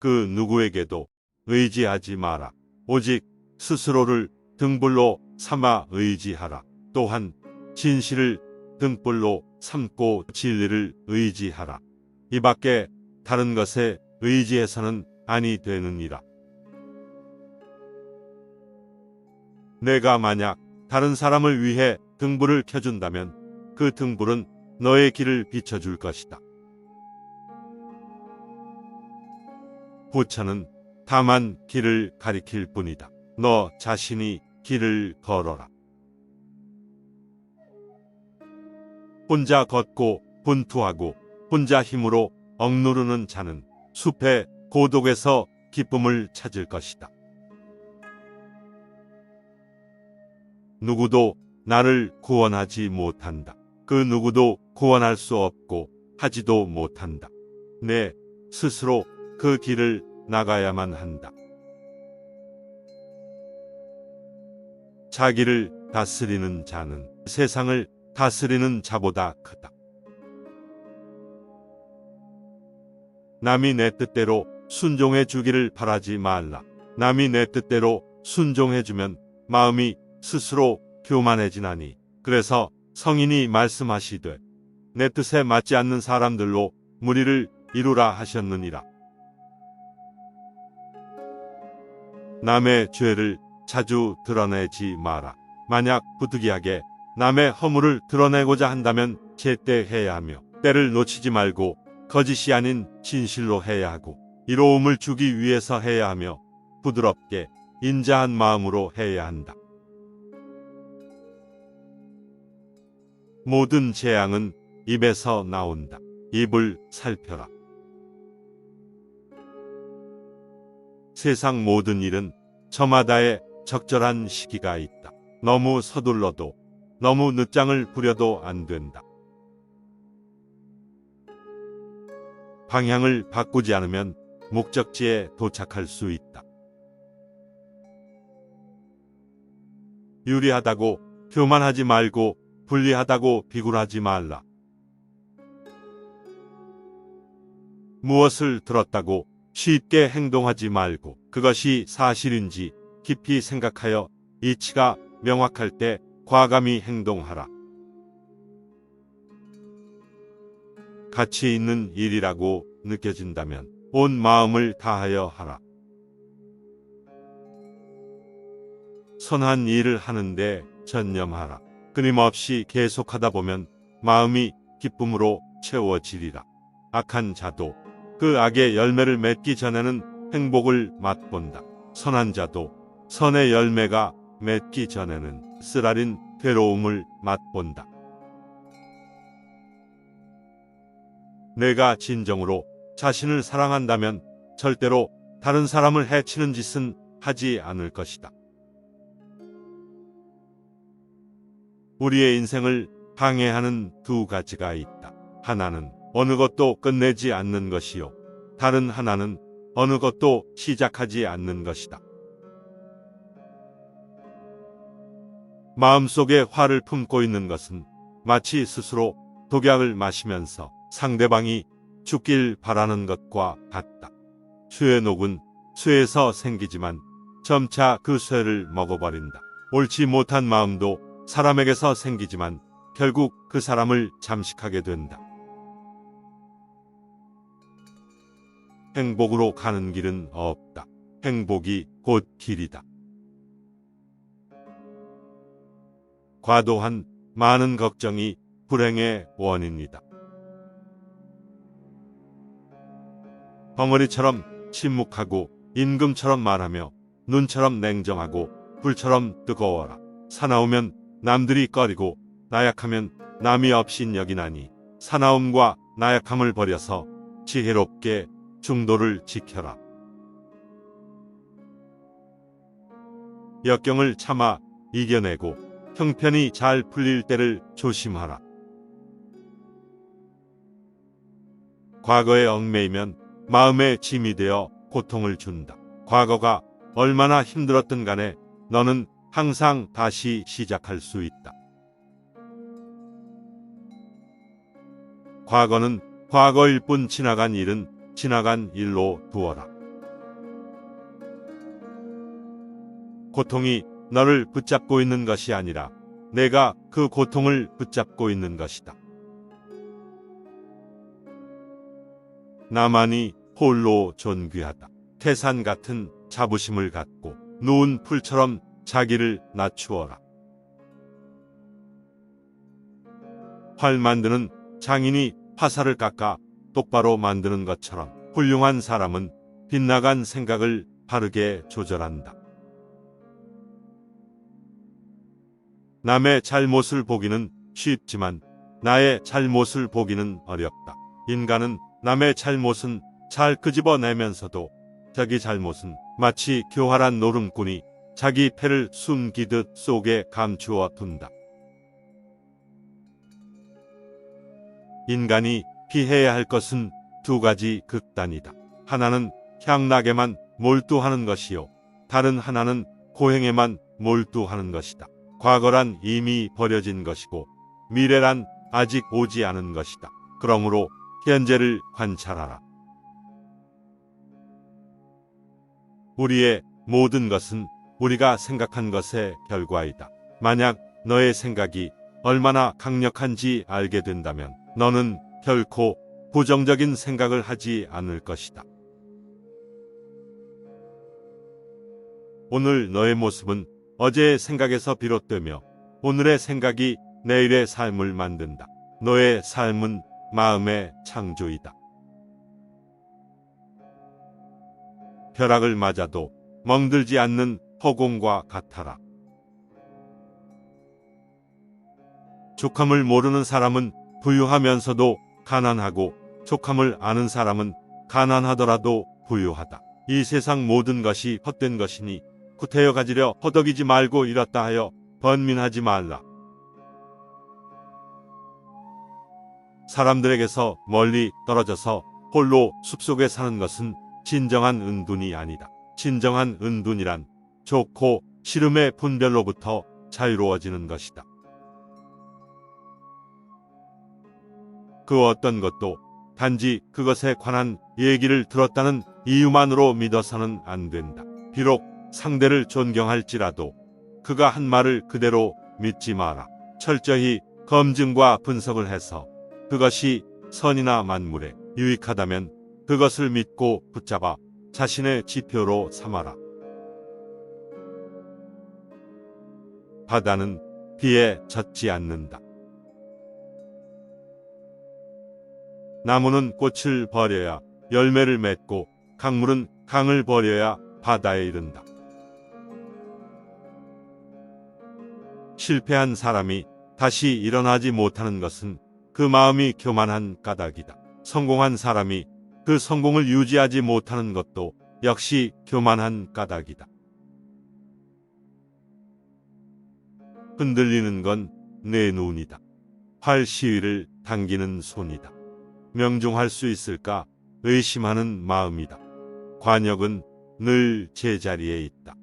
그 누구에게도 의지하지 마라. 오직 스스로를 등불로 삼아 의지하라. 또한 진실을 등불로 삼고 진리를 의지하라. 이 밖에 다른 것에 의지해서는 아니 되느니라. 내가 만약 다른 사람을 위해 등불을 켜준다면 그 등불은 너의 길을 비춰줄 것이다. 부처는 다만 길을 가리킬 뿐이다. 너 자신이 길을 걸어라. 혼자 걷고 분투하고 혼자 힘으로 억누르는 자는 숲의 고독에서 기쁨을 찾을 것이다. 누구도 나를 구원하지 못한다. 그 누구도 구원할 수 없고 하지도 못한다. 내 스스로 그 길을 나가야만 한다. 자기를 다스리는 자는 세상을 다스리는 자보다 크다. 남이 내 뜻대로 순종해 주기를 바라지 말라. 남이 내 뜻대로 순종해 주면 마음이 스스로 교만해지나니. 그래서 성인이 말씀하시되 내 뜻에 맞지 않는 사람들로 무리를 이루라 하셨느니라. 남의 죄를 자주 드러내지 마라. 만약 부득이하게 남의 허물을 드러내고자 한다면 제때 해야 하며 때를 놓치지 말고 거짓이 아닌 진실로 해야 하고 이로움을 주기 위해서 해야 하며 부드럽게 인자한 마음으로 해야 한다. 모든 재앙은 입에서 나온다. 입을 살펴라. 세상 모든 일은 저마다의 적절한 시기가 있다. 너무 서둘러도 너무 늦장을 부려도 안 된다. 방향을 바꾸지 않으면 목적지에 도착할 수 있다. 유리하다고 교만하지 말고 불리하다고 비굴하지 말라. 무엇을 들었다고 쉽게 행동하지 말고 그것이 사실인지 깊이 생각하여 이치가 명확할 때 과감히 행동하라. 가치 있는 일이라고 느껴진다면 온 마음을 다하여 하라. 선한 일을 하는데 전념하라. 끊임없이 계속하다 보면 마음이 기쁨으로 채워지리라. 악한 자도 그 악의 열매를 맺기 전에는 행복을 맛본다. 선한 자도 선의 열매가 맺기 전에는 쓰라린 괴로움을 맛본다. 내가 진정으로 자신을 사랑한다면 절대로 다른 사람을 해치는 짓은 하지 않을 것이다. 우리의 인생을 방해하는 두 가지가 있다. 하나는 어느 것도 끝내지 않는 것이요. 다른 하나는 어느 것도 시작하지 않는 것이다. 마음속에 화를 품고 있는 것은 마치 스스로 독약을 마시면서 상대방이 죽길 바라는 것과 같다. 쇠의 녹은 쇠에서 생기지만 점차 그 쇠를 먹어버린다. 옳지 못한 마음도 사람에게서 생기지만 결국 그 사람을 잠식하게 된다. 행복으로 가는 길은 없다. 행복이 곧 길이다. 과도한 많은 걱정이 불행의 원인이다. 벙어리처럼 침묵하고 임금처럼 말하며 눈처럼 냉정하고 불처럼 뜨거워라. 사나우면 남들이 꺼리고 나약하면 남이 없인 여기나니 사나움과 나약함을 버려서 지혜롭게 중도를 지켜라. 역경을 참아 이겨내고 형편이 잘 풀릴 때를 조심하라. 과거에 얽매이면 마음에 짐이 되어 고통을 준다. 과거가 얼마나 힘들었든 간에 너는 항상 다시 시작할 수 있다. 과거는 과거일 뿐 지나간 일은 지나간 일로 두어라. 고통이 너를 붙잡고 있는 것이 아니라 내가 그 고통을 붙잡고 있는 것이다. 나만이 홀로 존귀하다. 태산 같은 자부심을 갖고 누운 풀처럼 자기를 낮추어라. 활 만드는 장인이 화살을 깎아 똑바로 만드는 것처럼 훌륭한 사람은 빗나간 생각을 바르게 조절한다. 남의 잘못을 보기는 쉽지만 나의 잘못을 보기는 어렵다. 인간은 남의 잘못은 잘 끄집어내면서도 자기 잘못은 마치 교활한 노름꾼이 자기 패를 숨기듯 속에 감추어 둔다. 인간이 피해야 할 것은 두 가지 극단이다. 하나는 향락에만 몰두하는 것이요, 다른 하나는 고행에만 몰두하는 것이다. 과거란 이미 버려진 것이고 미래란 아직 오지 않은 것이다. 그러므로 현재를 관찰하라. 우리의 모든 것은 우리가 생각한 것의 결과이다. 만약 너의 생각이 얼마나 강력한지 알게 된다면 너는 결코 부정적인 생각을 하지 않을 것이다. 오늘 너의 모습은 어제의 생각에서 비롯되며 오늘의 생각이 내일의 삶을 만든다. 너의 삶은 마음의 창조이다. 벼락을 맞아도 멍들지 않는 허공과 같아라. 족함을 모르는 사람은 부유하면서도 가난하고 족함을 아는 사람은 가난하더라도 부유하다. 이 세상 모든 것이 헛된 것이니 구태여 가지려 허덕이지 말고 이렇다 하여 번민하지 말라. 사람들에게서 멀리 떨어져서 홀로 숲속에 사는 것은 진정한 은둔이 아니다. 진정한 은둔이란 좋고 싫음의 분별로부터 자유로워지는 것이다. 그 어떤 것도 단지 그것에 관한 얘기를 들었다는 이유만으로 믿어서는 안 된다. 비록 상대를 존경할지라도 그가 한 말을 그대로 믿지 마라. 철저히 검증과 분석을 해서 그것이 선이나 만물에 유익하다면 그것을 믿고 붙잡아 자신의 지표로 삼아라. 바다는 비에 젖지 않는다. 나무는 꽃을 버려야 열매를 맺고 강물은 강을 버려야 바다에 이른다. 실패한 사람이 다시 일어나지 못하는 것은 그 마음이 교만한 까닭이다. 성공한 사람이 그 성공을 유지하지 못하는 것도 역시 교만한 까닭이다. 흔들리는 건 내 눈이다. 활 시위를 당기는 손이다. 명중할 수 있을까 의심하는 마음이다. 관역은 늘 제자리에 있다.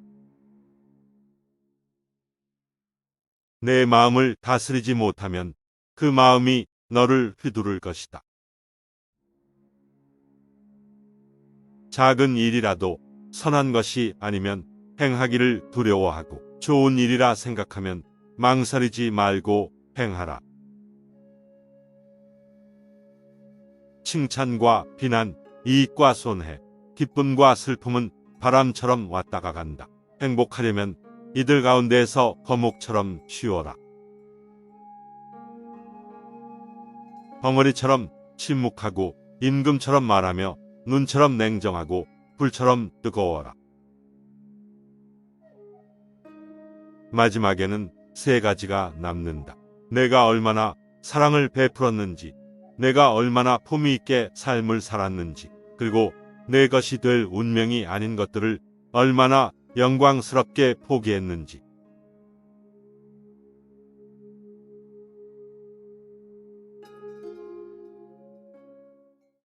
내 마음을 다스리지 못하면 그 마음이 너를 휘두를 것이다. 작은 일이라도 선한 것이 아니면 행하기를 두려워하고 좋은 일이라 생각하면 망설이지 말고 행하라. 칭찬과 비난, 이익과 손해, 기쁨과 슬픔은 바람처럼 왔다가 간다. 행복하려면 이들 가운데에서 거목처럼 쉬어라. 벙어리처럼 침묵하고 임금처럼 말하며 눈처럼 냉정하고 불처럼 뜨거워라. 마지막에는 세 가지가 남는다. 내가 얼마나 사랑을 베풀었는지, 내가 얼마나 품위 있게 삶을 살았는지, 그리고 내 것이 될 운명이 아닌 것들을 얼마나 영광스럽게 포기했는지.